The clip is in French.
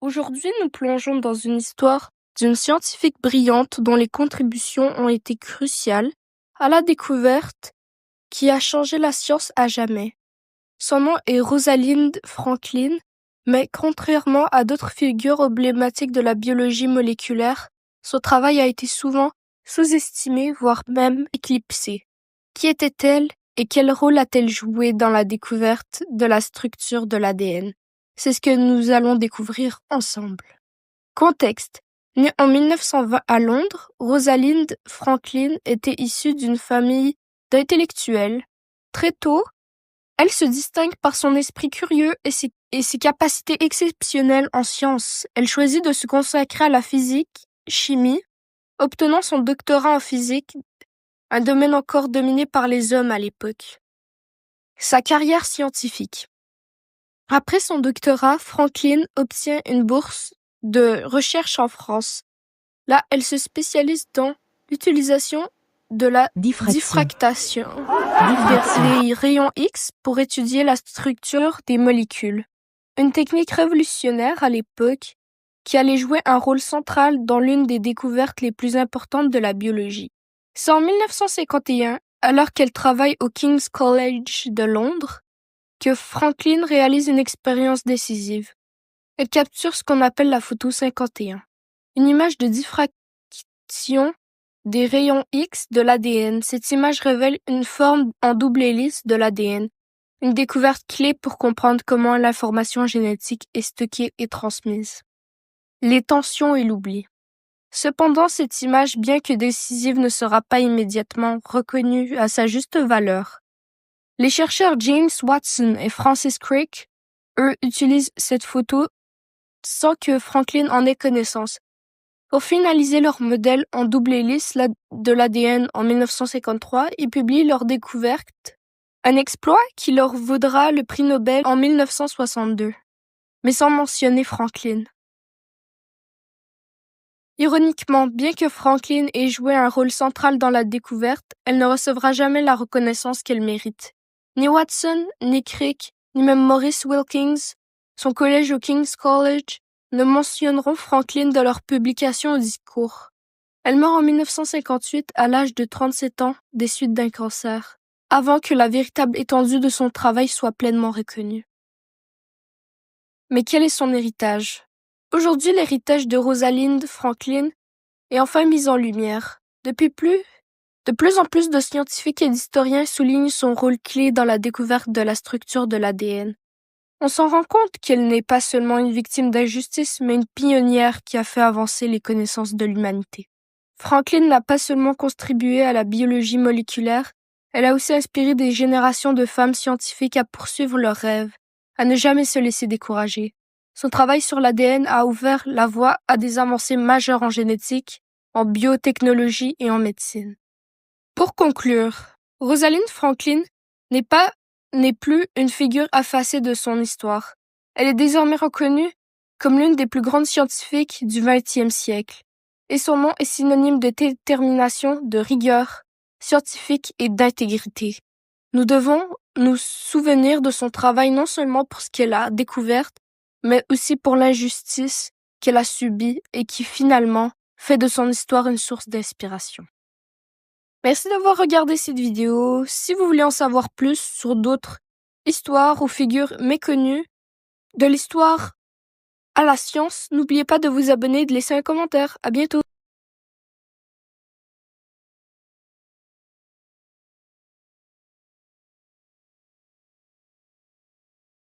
Aujourd'hui, nous plongeons dans une histoire d'une scientifique brillante dont les contributions ont été cruciales à la découverte qui a changé la science à jamais. Son nom est Rosalind Franklin, mais contrairement à d'autres figures emblématiques de la biologie moléculaire, son travail a été souvent sous-estimé, voire même éclipsé. Qui était-elle et quel rôle a-t-elle joué dans la découverte de la structure de l'ADN? C'est ce que nous allons découvrir ensemble. Contexte. Née en 1920 à Londres, Rosalind Franklin était issue d'une famille d'intellectuels. Très tôt, elle se distingue par son esprit curieux et ses capacités exceptionnelles en sciences. Elle choisit de se consacrer à la physique, chimie, obtenant son doctorat en physique, un domaine encore dominé par les hommes à l'époque. Sa carrière scientifique. Après son doctorat, Franklin obtient une bourse de recherche en France. Là, elle se spécialise dans l'utilisation de la diffraction des rayons X pour étudier la structure des molécules. Une technique révolutionnaire à l'époque qui allait jouer un rôle central dans l'une des découvertes les plus importantes de la biologie. C'est en 1951, alors qu'elle travaille au King's College de Londres, que Franklin réalise une expérience décisive. Elle capture ce qu'on appelle la photo 51, une image de diffraction des rayons X de l'ADN. Cette image révèle une forme en double hélice de l'ADN, une découverte clé pour comprendre comment l'information génétique est stockée et transmise. Les tensions et l'oubli. Cependant, cette image, bien que décisive, ne sera pas immédiatement reconnue à sa juste valeur. Les chercheurs James Watson et Francis Crick, eux, utilisent cette photo sans que Franklin en ait connaissance. Pour finaliser leur modèle en double hélice de l'ADN en 1953, ils publient leur découverte, un exploit qui leur vaudra le prix Nobel en 1962, mais sans mentionner Franklin. Ironiquement, bien que Franklin ait joué un rôle central dans la découverte, elle ne recevra jamais la reconnaissance qu'elle mérite. Ni Watson, ni Crick, ni même Maurice Wilkins, son collège au King's College, ne mentionneront Franklin dans leur publication ou discours. Elle meurt en 1958 à l'âge de 37 ans des suites d'un cancer, avant que la véritable étendue de son travail soit pleinement reconnue. Mais quel est son héritage? Aujourd'hui, l'héritage de Rosalind Franklin est enfin mis en lumière. De plus en plus de scientifiques et d'historiens soulignent son rôle clé dans la découverte de la structure de l'ADN. On s'en rend compte qu'elle n'est pas seulement une victime d'injustice, mais une pionnière qui a fait avancer les connaissances de l'humanité. Franklin n'a pas seulement contribué à la biologie moléculaire, elle a aussi inspiré des générations de femmes scientifiques à poursuivre leurs rêves, à ne jamais se laisser décourager. Son travail sur l'ADN a ouvert la voie à des avancées majeures en génétique, en biotechnologie et en médecine. Pour conclure, Rosalind Franklin n'est plus une figure effacée de son histoire. Elle est désormais reconnue comme l'une des plus grandes scientifiques du XXe siècle, et son nom est synonyme de détermination, de rigueur scientifique et d'intégrité. Nous devons nous souvenir de son travail non seulement pour ce qu'elle a découvert, mais aussi pour l'injustice qu'elle a subie et qui finalement fait de son histoire une source d'inspiration. Merci d'avoir regardé cette vidéo. Si vous voulez en savoir plus sur d'autres histoires ou figures méconnues de l'histoire à la science, n'oubliez pas de vous abonner et de laisser un commentaire. À bientôt!